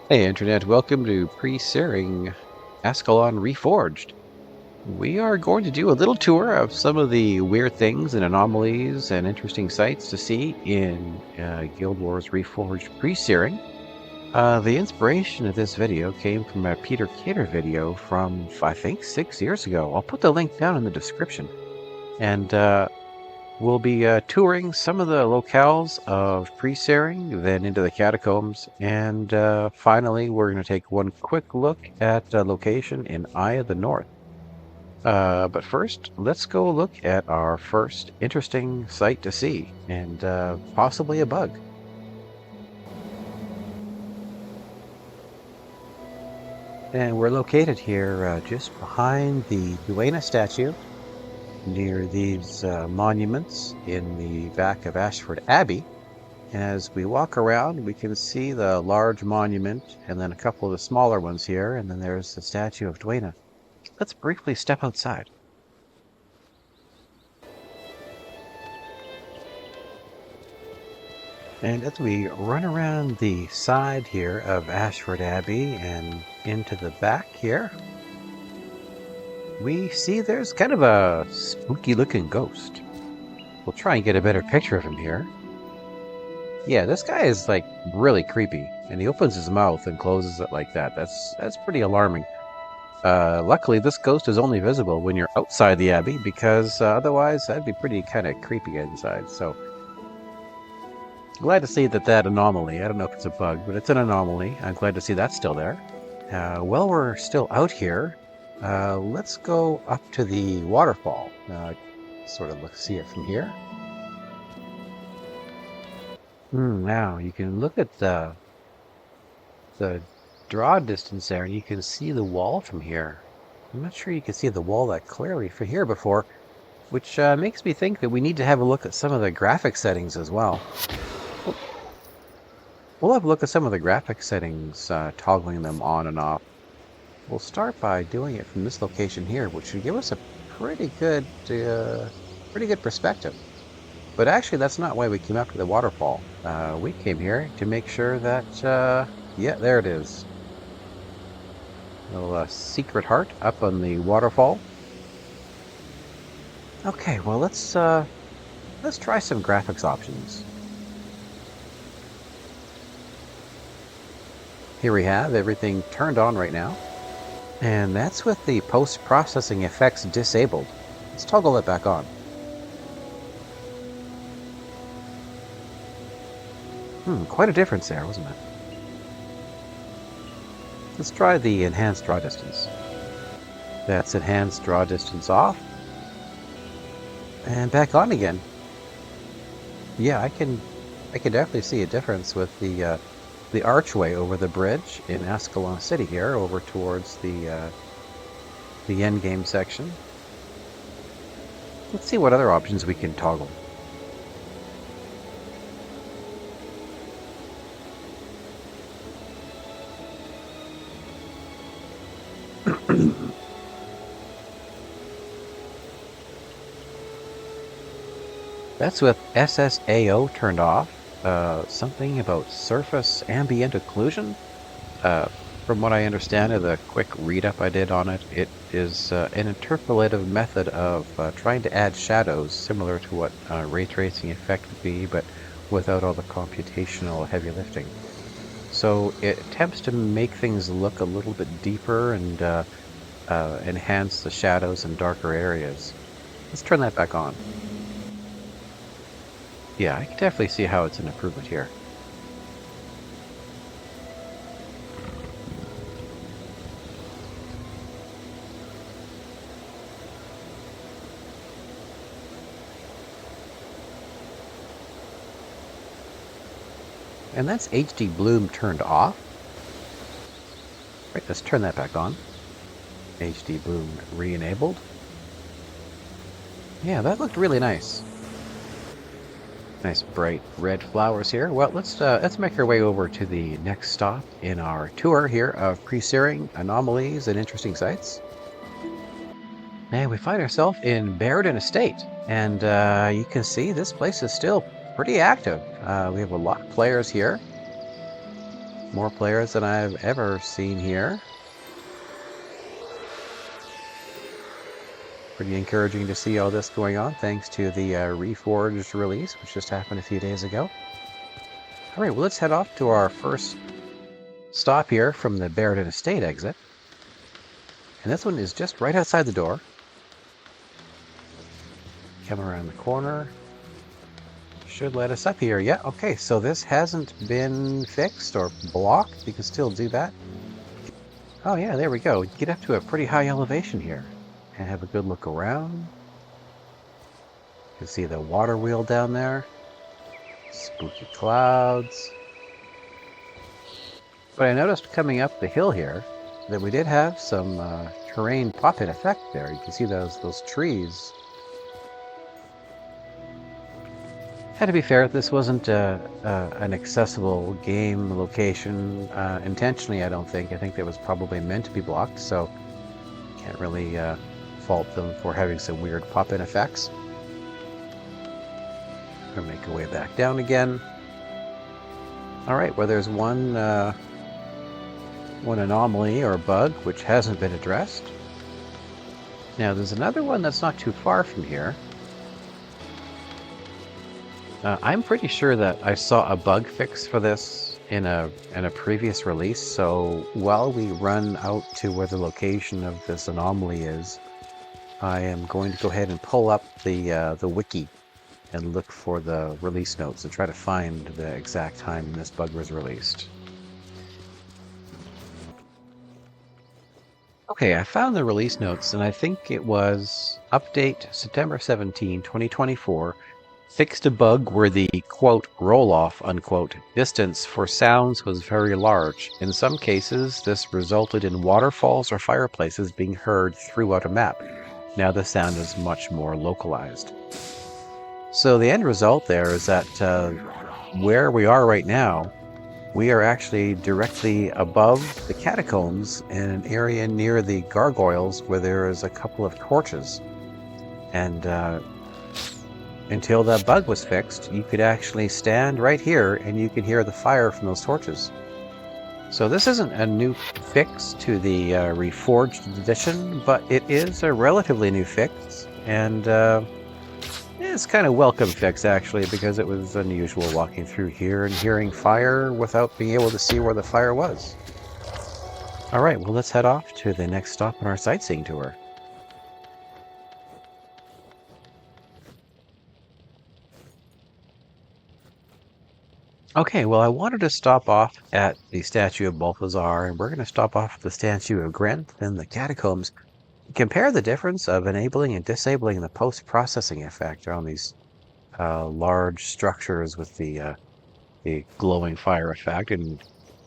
Hey Internet, welcome to Presearing Ascalon Reforged. We are going to do a little tour of some of the weird things and anomalies and interesting sights to see in Guild Wars Reforged Presearing. The inspiration of this video came from a Péter Kádár video from, I think, 6 years ago. I'll put the link down in the description. And we'll be touring some of the locales of Presaring, then into the catacombs, and finally we're going to take one quick look at a location in Eye of the North. But first, let's go look at our first interesting sight to see, and possibly a bug. And we're located here just behind the Duena statue, near these monuments in the back of Ashford Abbey. As we walk around, we can see the large monument and then a couple of the smaller ones here, and then there's the statue of Duena. Let's briefly step outside. And as we run around the side here of Ashford Abbey and into the back here, we see there's kind of a spooky looking ghost. We'll try and get a better picture of him here. Yeah, this guy is like really creepy, and he opens his mouth and closes it like that. That's pretty alarming. Luckily, this ghost is only visible when you're outside the abbey, because otherwise that'd be pretty kind of creepy inside. So glad to see that anomaly. I don't know if it's a bug, but it's an anomaly. I'm glad to see that's still there. While we're still out here, let's go up to the waterfall. Sort of see it from here. Now you can look at the draw distance there, and you can see the wall from here. I'm not sure you can see the wall that clearly from here before, which makes me think that we need to have a look at some of the graphic settings as well. We'll have a look at some of the graphic settings, toggling them on and off. We'll start by doing it from this location here, which should give us a pretty good perspective. But actually, that's not why we came up to the waterfall. We came here to make sure that, yeah, there it is. A little secret heart up on the waterfall. Okay, well, let's try some graphics options. Here we have everything turned on right now. And that's with the post-processing effects disabled. Let's toggle it back on. Quite a difference there, wasn't it? Let's try the enhanced draw distance. That's enhanced draw distance off. And back on again. Yeah, I can definitely see a difference with the archway over the bridge in Ascalon City here, over towards the end game section. Let's see what other options we can toggle. That's with SSAO turned off. Something about surface ambient occlusion. From what I understand of the quick read-up I did on it, it is an interpolative method of trying to add shadows, similar to what ray tracing effect would be, but without all the computational heavy lifting. So it attempts to make things look a little bit deeper and enhance the shadows in darker areas. Let's turn that back on. Yeah, I can definitely see how it's an improvement here. And that's HD Bloom turned off. Right, let's turn that back on. HD Bloom re-enabled. Yeah, that looked really nice. Nice bright red flowers here. Well, let's make our way over to the next stop in our tour here of Presearing, anomalies, and interesting sights. And we find ourselves in Barrowden Estate, and you can see this place is still pretty active. We have a lot of players here. More players than I've ever seen here. Pretty encouraging to see all this going on, thanks to the Reforged release, which just happened a few days ago. All right, well, let's head off to our first stop here from the Barrington Estate exit. And this one is just right outside the door. Come around the corner. Should let us up here. Yeah, okay, so this hasn't been fixed or blocked. You can still do that. Oh yeah, there we go. Get up to a pretty high elevation here and have a good look around. You can see the water wheel down there. Spooky clouds. But I noticed coming up the hill here that we did have some terrain pop-in effect there. You can see those trees. Had to be fair, this wasn't an accessible game location intentionally, I don't think. I think that was probably meant to be blocked, so can't really fault them for having some weird pop-in effects. Gonna make our way back down again. All right, well, there's one anomaly or bug which hasn't been addressed. Now, there's another one that's not too far from here. I'm pretty sure that I saw a bug fix for this in a previous release, so while we run out to where the location of this anomaly is, I am going to go ahead and pull up the wiki and look for the release notes and try to find the exact time this bug was released. Okay, I found the release notes, and I think it was update September 17, 2024, fixed a bug where the, quote, roll-off, unquote, distance for sounds was very large. In some cases, this resulted in waterfalls or fireplaces being heard throughout a map. Now the sound is much more localized. So the end result there is that where we are right now, we are actually directly above the catacombs in an area near the gargoyles where there is a couple of torches. And until that bug was fixed, you could actually stand right here and you could hear the fire from those torches. So this isn't a new fix to the Reforged edition, but it is a relatively new fix, and it's kind of welcome fix actually, because it was unusual walking through here and hearing fire without being able to see where the fire was. All right, well, let's head off to the next stop on our sightseeing tour. Okay, well, I wanted to stop off at the statue of Balthazar, and we're going to stop off at the statue of Grenth and the catacombs. Compare the difference of enabling and disabling the post-processing effect on these large structures with the glowing fire effect, and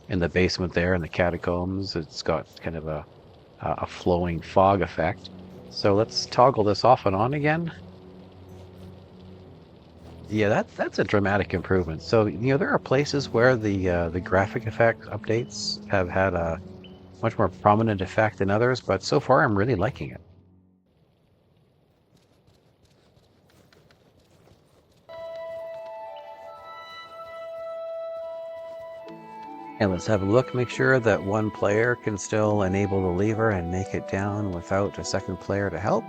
in the basement there in the catacombs, it's got kind of a flowing fog effect. So let's toggle this off and on again. Yeah, that's a dramatic improvement. So, there are places where the graphic effect updates have had a much more prominent effect than others, but so far I'm really liking it. And let's have a look, make sure that one player can still enable the lever and make it down without a second player to help.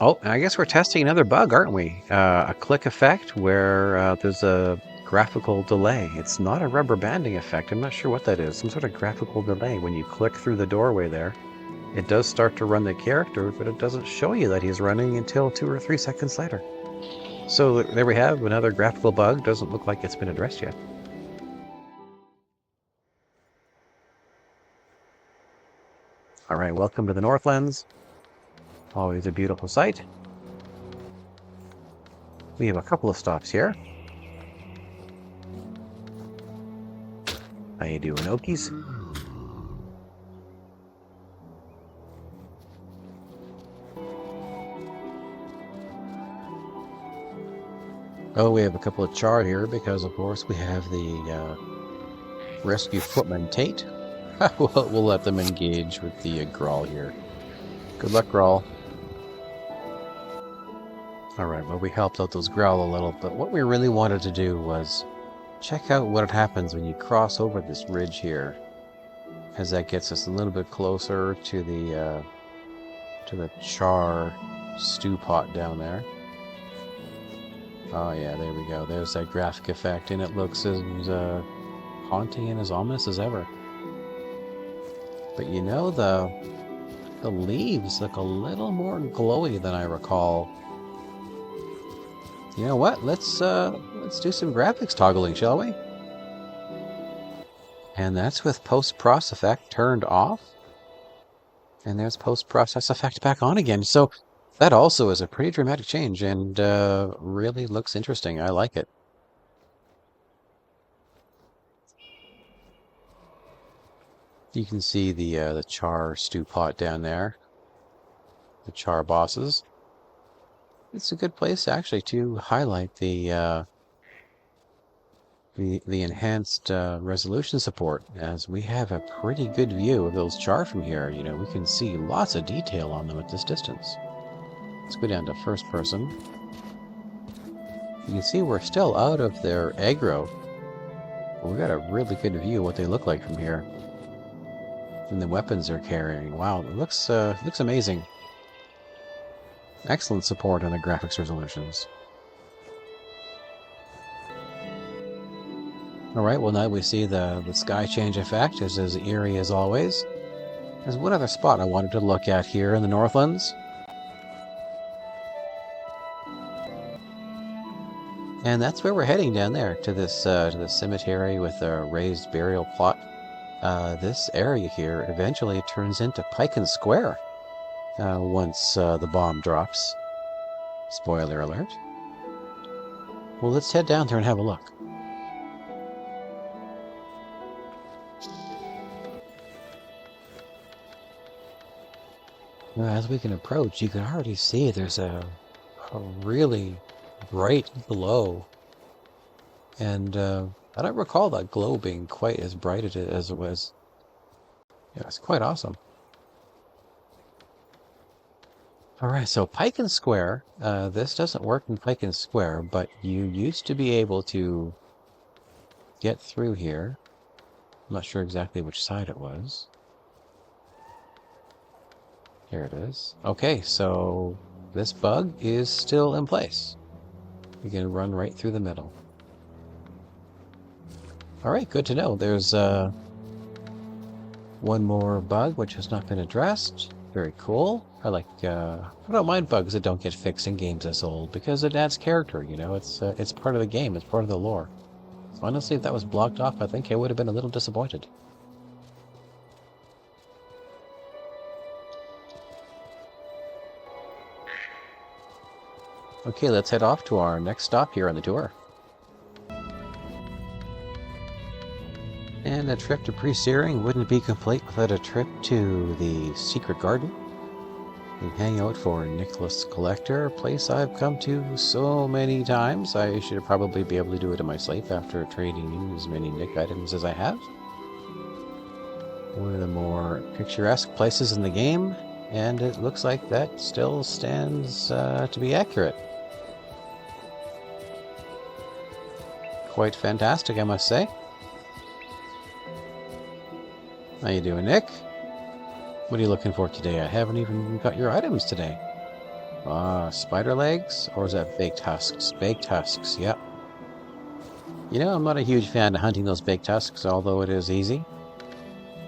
Oh, I guess we're testing another bug, aren't we? A click effect where there's a graphical delay. It's not a rubber banding effect. I'm not sure what that is. Some sort of graphical delay. When you click through the doorway there, it does start to run the character, but it doesn't show you that he's running until 2 or 3 seconds later. So there we have another graphical bug. Doesn't look like it's been addressed yet. All right, welcome to the Northlands. Always a beautiful sight. We have a couple of stops here. How you doing, Okies? Oh, we have a couple of char here because, of course, we have the rescue footman Tate. We'll let them engage with the Grawl here. Good luck, Grawl. Alright, well, we helped out those Growl a little, but what we really wanted to do was check out what happens when you cross over this ridge here, as that gets us a little bit closer to the char stew pot down there. Oh yeah, there we go. There's that graphic effect, and it looks as haunting and as ominous as ever. But you know, the leaves look a little more glowy than I recall. You know what? Let's do some graphics toggling, shall we? And that's with post-process effect turned off. And there's post-process effect back on again. So that also is a pretty dramatic change, and really looks interesting. I like it. You can see the char stew pot down there. The char bosses. It's a good place actually to highlight the enhanced resolution support, as we have a pretty good view of those char from here. You know, we can see lots of detail on them at this distance. Let's go down to first person. You can see we're still out of their aggro. We've got a really good view of what they look like from here. And the weapons they're carrying. Wow, it looks amazing. Excellent support on the graphics resolutions. Alright, well now we see the sky change effect is as eerie as always. There's one other spot I wanted to look at here in the Northlands. And that's where we're heading down there, to this cemetery with a raised burial plot. This area here eventually turns into Pike Square once the bomb drops. Spoiler alert. Well, let's head down there and have a look. Now, as we can approach, you can already see there's a really bright glow. And I don't recall that glow being quite as bright as it was. Yeah, it's quite awesome. Alright, so Pike Square. This doesn't work in Pike Square, but you used to be able to get through here. I'm not sure exactly which side it was. Here it is. Okay, so this bug is still in place. You can run right through the middle. Alright, good to know. There's one more bug which has not been addressed. Very cool. I don't mind bugs that don't get fixed in games this old, because it adds character, you know. It's part of the game, it's part of the lore. So honestly, if that was blocked off, I think I would have been a little disappointed. Okay, let's head off to our next stop here on the tour. And a trip to Presearing wouldn't be complete without a trip to the Secret Garden. And hang out for Nicholas Collector, a place I've come to so many times. I should probably be able to do it in my sleep after trading as many Nick items as I have. One of the more picturesque places in the game, and it looks like that still stands to be accurate. Quite fantastic, I must say. How you doing, Nick? What are you looking for today? I haven't even got your items today. Ah, spider legs? Or is that baked husks? Baked husks, yep. You know, I'm not a huge fan of hunting those baked husks, although it is easy.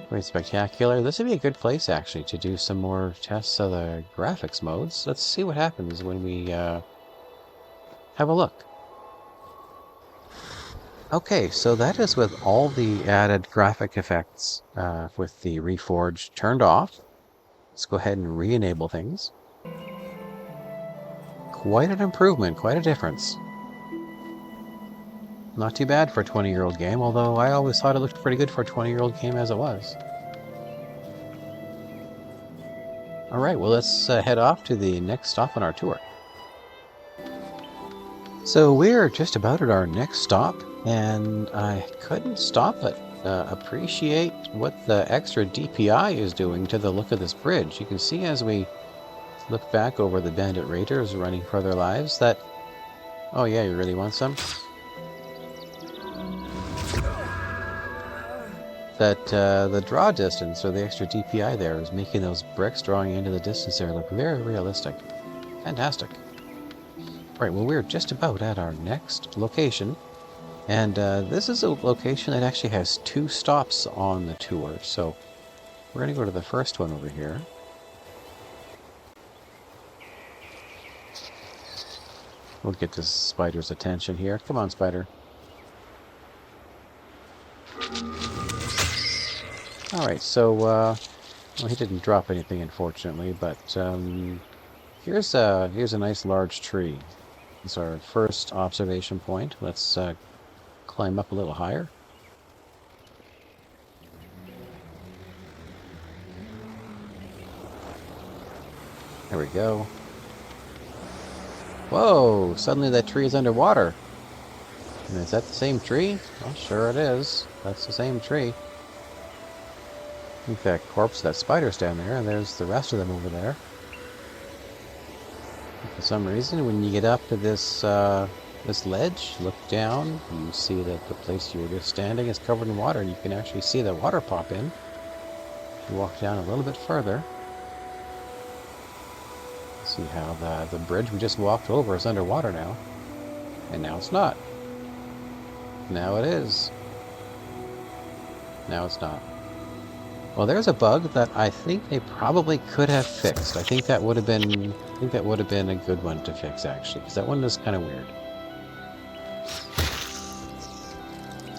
Quite spectacular. This would be a good place, actually, to do some more tests of the graphics modes. Let's see what happens when we have a look. Okay, so that is with all the added graphic effects with the Reforged turned off. Let's go ahead and re-enable things. Quite an improvement, quite a difference. Not too bad for a 20-year-old game, although I always thought it looked pretty good for a 20-year-old game as it was. Alright, well let's head off to the next stop on our tour. So we're just about at our next stop, and I couldn't stop but appreciate what the extra DPI is doing to the look of this bridge. You can see as we look back over the bandit raiders running for their lives that... Oh yeah, you really want some? that the draw distance, or the extra DPI there, is making those bricks drawing into the distance there look very realistic. Fantastic. Right, well, we're just about at our next location. And this is a location that actually has 2 stops on the tour. So we're going to go to the first one over here. We'll get this spider's attention here. Come on, spider. Alright, so, well, he didn't drop anything, unfortunately, but here's a nice large tree. It's our first observation point. Let's climb up a little higher. There we go. Whoa! Suddenly that tree is underwater. And is that the same tree? Well, sure it is. That's the same tree. I think that corpse, that spider's down there, and there's the rest of them over there. For some reason, when you get up to this this ledge, look down, you see that the place you were just standing is covered in water, and you can actually see the water pop in. If you walk down a little bit further, see how the bridge we just walked over is underwater now. And now it's not. Now it is. Now it's not. Well, there's a bug that I think they probably could have fixed. I think that would have been a good one to fix, actually, because that one is kind of weird.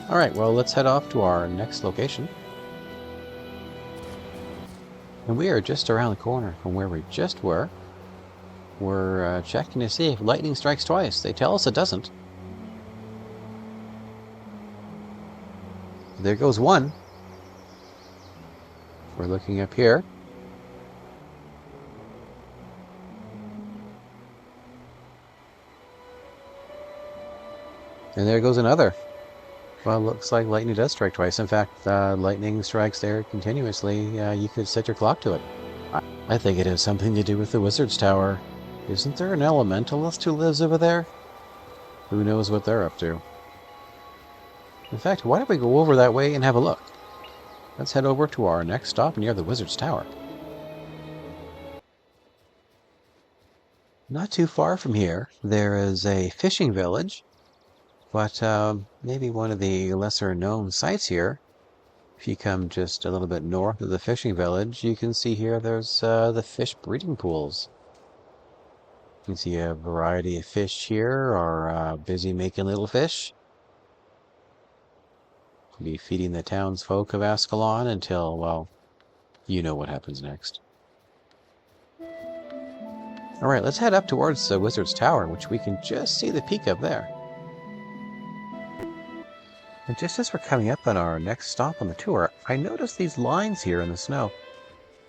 All right, well, let's head off to our next location. And we are just around the corner from where we just were. We're checking to see if lightning strikes twice. They tell us it doesn't. There goes one. We're looking up here. And there goes another. Well, looks like lightning does strike twice. In fact, lightning strikes there continuously. You could set your clock to it. I think it has something to do with the Wizard's Tower. Isn't there an elementalist who lives over there? Who knows what they're up to? In fact, why don't we go over that way and have a look? Let's head over to our next stop near the Wizard's Tower. Not too far from here, there is a fishing village, but maybe one of the lesser known sites here. If you come just a little bit north of the fishing village, you can see here there's the fish breeding pools. You can see a variety of fish here are busy making little fish. Be feeding the townsfolk of Ascalon until, well, you know what happens next. Alright, let's head up towards the Wizard's Tower, which we can just see the peak of there. And just as we're coming up on our next stop on the tour, I noticed these lines here in the snow.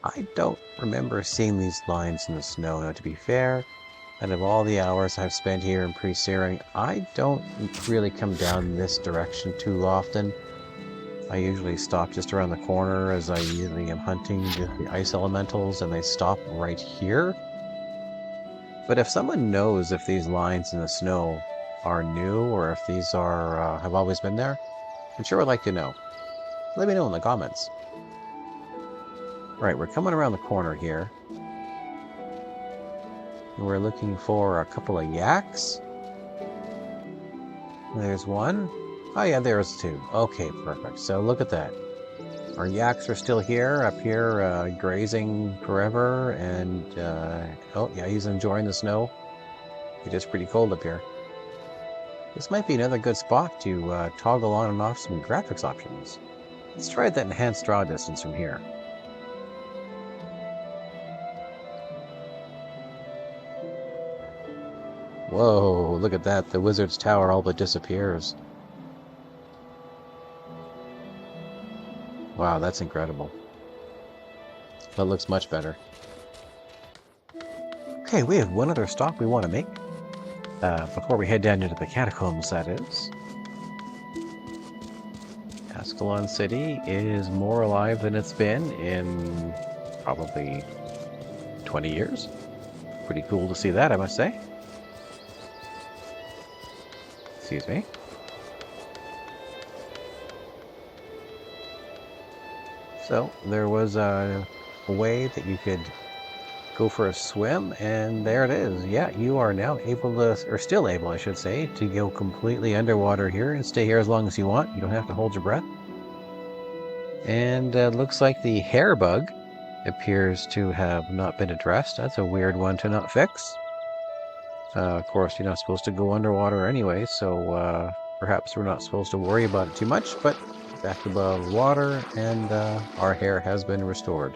I don't remember seeing these lines in the snow. Now, to be fair, out of all the hours I've spent here in Presearing, I don't really come down this direction too often. I usually stop just around the corner, as I usually am hunting the ice elementals, and they stop right here. But if someone knows if these lines in the snow are new, or if these are have always been there, I'm sure I'd like to know. Let me know in the comments. Right, we're coming around the corner here. We're looking for a couple of yaks. There's one. Oh yeah, there's two. Okay, perfect. So look at that. Our yaks are still here, up here, grazing forever, and, oh yeah, he's enjoying the snow. It is pretty cold up here. This might be another good spot to toggle on and off some graphics options. Let's try that enhanced draw distance from here. Whoa, look at that. The Wizard's Tower all but disappears. Wow, that's incredible. That looks much better. Okay, we have one other stop we want to make. Before we head down into the catacombs, that is. Ascalon City is more alive than it's been in probably 20 years. Pretty cool to see that, I must say. Excuse me. So there was a way that you could go for a swim, and there it is. Yeah, you are now able to, or still able, I should say, to go completely underwater here and stay here as long as you want. You don't have to hold your breath. And looks like the hair bug appears to have not been addressed. That's a weird one to not fix. Of course, you're not supposed to go underwater anyway, so perhaps we're not supposed to worry about it too much, but back above water, and our hair has been restored.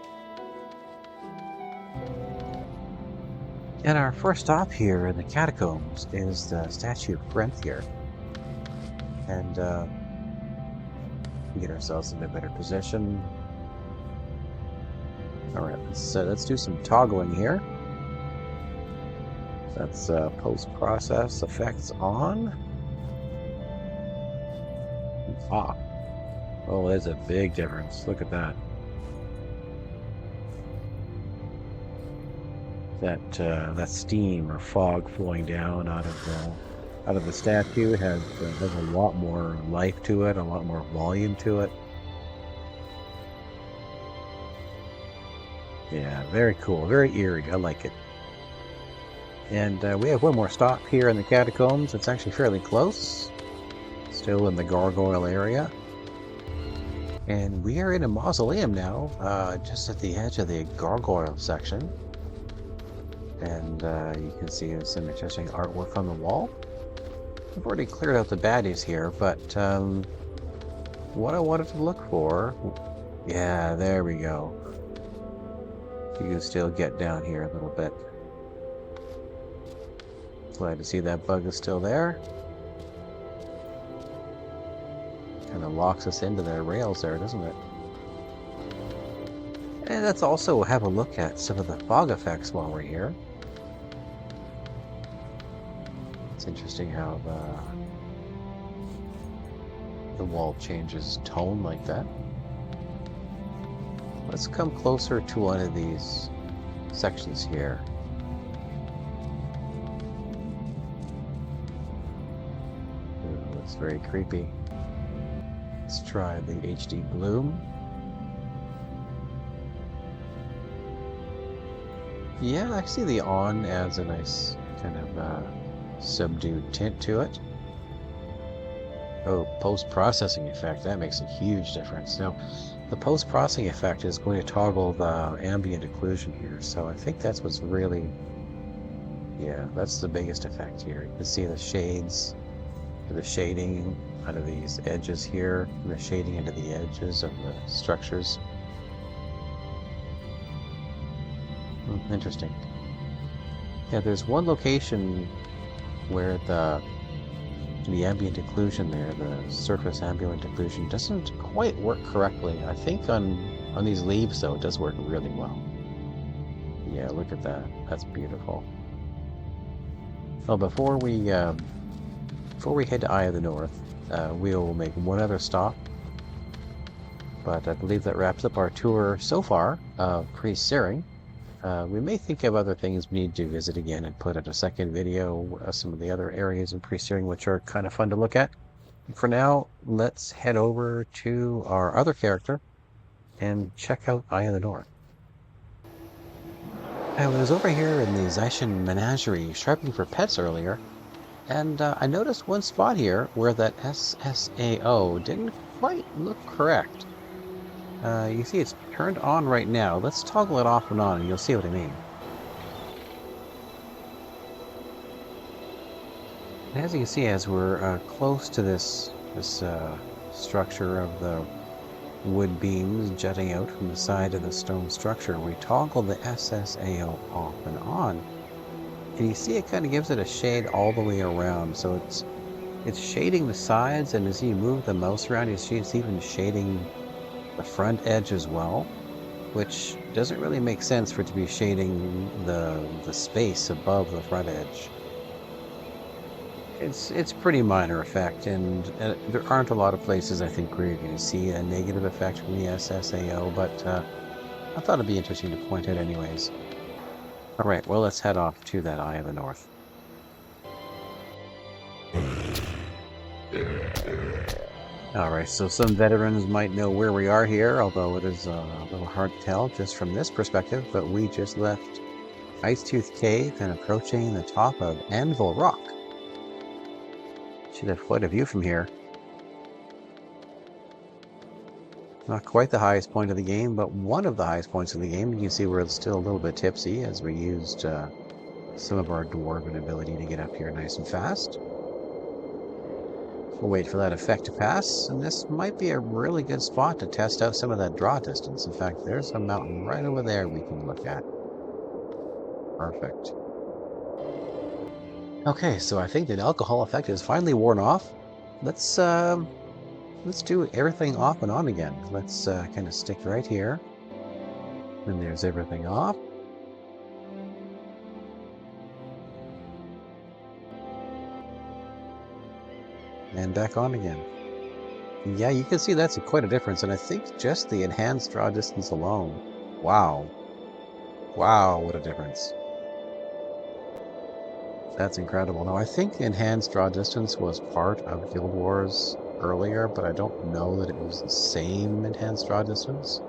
And our first stop here in the catacombs is the statue of Brenthier. And get ourselves in a better position. Alright, let's do some toggling here. That's post-process effects on. Ah. Oh, there's a big difference. Look at that. That steam or fog flowing down out of the statue has a lot more life to it, a lot more volume to it. Yeah, very cool, very eerie. I like it. And we have one more stop here in the catacombs. It's actually fairly close. Still in the gargoyle area. And we are in a mausoleum now, just at the edge of the gargoyle section. And you can see some interesting artwork on the wall. I've already cleared out the baddies here, but what I wanted to look for... Yeah, there we go. You can still get down here a little bit. Glad to see that bug is still there. Kind of locks us into the rails there, doesn't it? And let's also have a look at some of the fog effects while we're here. It's interesting how the wall changes tone like that. Let's come closer to one of these sections here. Ooh, looks very creepy. Let's try the HD bloom. Yeah, I see the on adds a nice kind of subdued tint to it. Oh, post-processing effect, that makes a huge difference. Now, the post-processing effect is going to toggle the ambient occlusion here, so I think that's what's really, yeah, that's the biggest effect here. You can see the shades, the shading out of these edges here, and the shading into the edges of the structures. Interesting. Yeah, there's one location where the ambient occlusion there, the surface ambient occlusion, doesn't quite work correctly. I think on these leaves, though, it does work really well. Yeah, look at that. That's beautiful. Well, before we head to Eye of the North, we'll make one other stop. But I believe that wraps up our tour so far of Presearing. We may think of other things we need to visit again and put out a second video of some of the other areas in Presearing which are kind of fun to look at. For now, let's head over to our other character and check out Eye of the North. I was over here in the Zaishin Menagerie sharpening for pets earlier, and I noticed one spot here where that SSAO didn't quite look correct. You see it's turned on right now. Let's toggle it off and on and you'll see what I mean. And as you can see, as we're close to this structure of the wood beams jutting out from the side of the stone structure, we toggle the SSAO off and on. And you see it kind of gives it a shade all the way around. So it's shading the sides, and as you move the mouse around, you see it's even shading the front edge as well, which doesn't really make sense for it to be shading the space above the front edge. It's pretty minor effect, and there aren't a lot of places I think where you're going to see a negative effect from the SSAO, but I thought it'd be interesting to point out anyways. Alright, well, let's head off to that Eye of the North. Alright, so some veterans might know where we are here, although it is a little hard to tell just from this perspective, but we just left Icetooth Cave and approaching the top of Anvil Rock. Should have quite a view from here. Not quite the highest point of the game, but one of the highest points of the game. You can see we're still a little bit tipsy as we used some of our dwarven ability to get up here nice and fast. We'll wait for that effect to pass, and this might be a really good spot to test out some of that draw distance. In fact, there's a mountain right over there we can look at. Perfect. Okay, so I think the alcohol effect is finally worn off. Let's do everything off and on again. Let's kind of stick right here. And there's everything off. And back on again. Yeah, you can see that's quite a difference, and I think just the enhanced draw distance alone. Wow. Wow, what a difference. That's incredible. Now, I think enhanced draw distance was part of Guild Wars earlier, but I don't know that it was the same enhanced draw distance.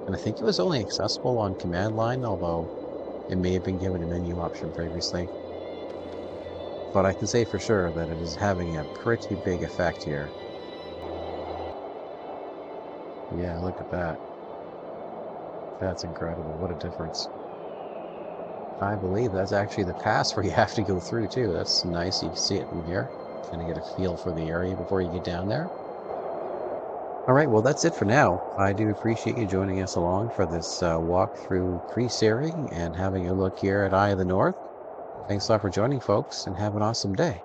And I think it was only accessible on command line, although it may have been given a menu option previously. But I can say for sure that it is having a pretty big effect here. Yeah, look at that. That's incredible. What a difference. I believe that's actually the pass where you have to go through, too. That's nice. You can see it from here. Kind of get a feel for the area before you get down there. All right, well, that's it for now. I do appreciate you joining us along for this walk through Presearing and having a look here at Eye of the North. Thanks a lot for joining, folks, and have an awesome day.